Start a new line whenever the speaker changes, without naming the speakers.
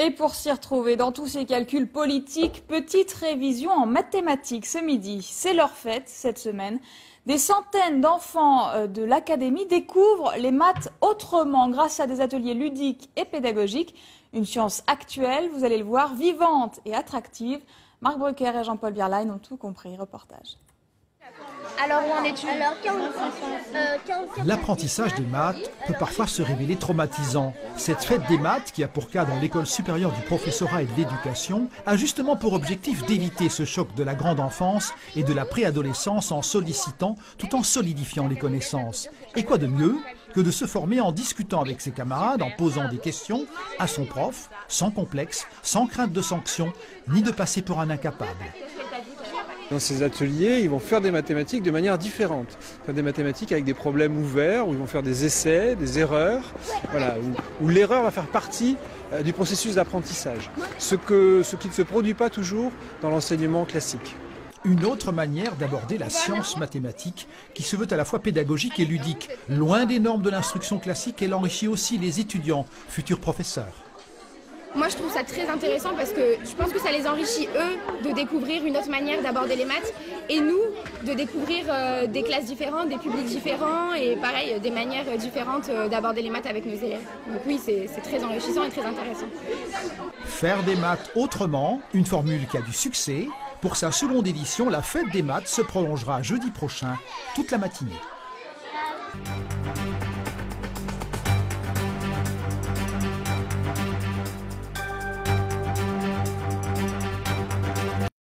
Et pour s'y retrouver dans tous ces calculs politiques, petite révision en mathématiques ce midi. C'est leur fête cette semaine. Des centaines d'enfants de l'académie découvrent les maths autrement grâce à des ateliers ludiques et pédagogiques. Une science actuelle, vous allez le voir, vivante et attractive. Marc Brucker et Jean-Paul Bierlein ont tout compris. Reportage.
Alors où en es-tu?
L'apprentissage des maths peut parfois se révéler traumatisant. Cette fête des maths, qui a pour cadre l'École supérieure du professorat et de l'éducation, a justement pour objectif d'éviter ce choc de la grande enfance et de la préadolescence en sollicitant tout en solidifiant les connaissances. Et quoi de mieux que de se former en discutant avec ses camarades, en posant des questions à son prof, sans complexe, sans crainte de sanction, ni de passer pour un incapable.
Dans ces ateliers, ils vont faire des mathématiques de manière différente. Faire des mathématiques avec des problèmes ouverts, où ils vont faire des essais, des erreurs, voilà, où l'erreur va faire partie du processus d'apprentissage. Ce qui ne se produit pas toujours dans l'enseignement classique.
Une autre manière d'aborder la science mathématique qui se veut à la fois pédagogique et ludique. Loin des normes de l'instruction classique, elle enrichit aussi les étudiants, futurs professeurs.
Moi, je trouve ça très intéressant parce que je pense que ça les enrichit, eux, de découvrir une autre manière d'aborder les maths et nous, de découvrir des classes différentes, des publics différents et pareil, des manières différentes d'aborder les maths avec nos élèves. Donc oui, c'est très enrichissant et très intéressant.
Faire des maths autrement, une formule qui a du succès. Pour sa seconde édition, la fête des maths se prolongera jeudi prochain, toute la matinée.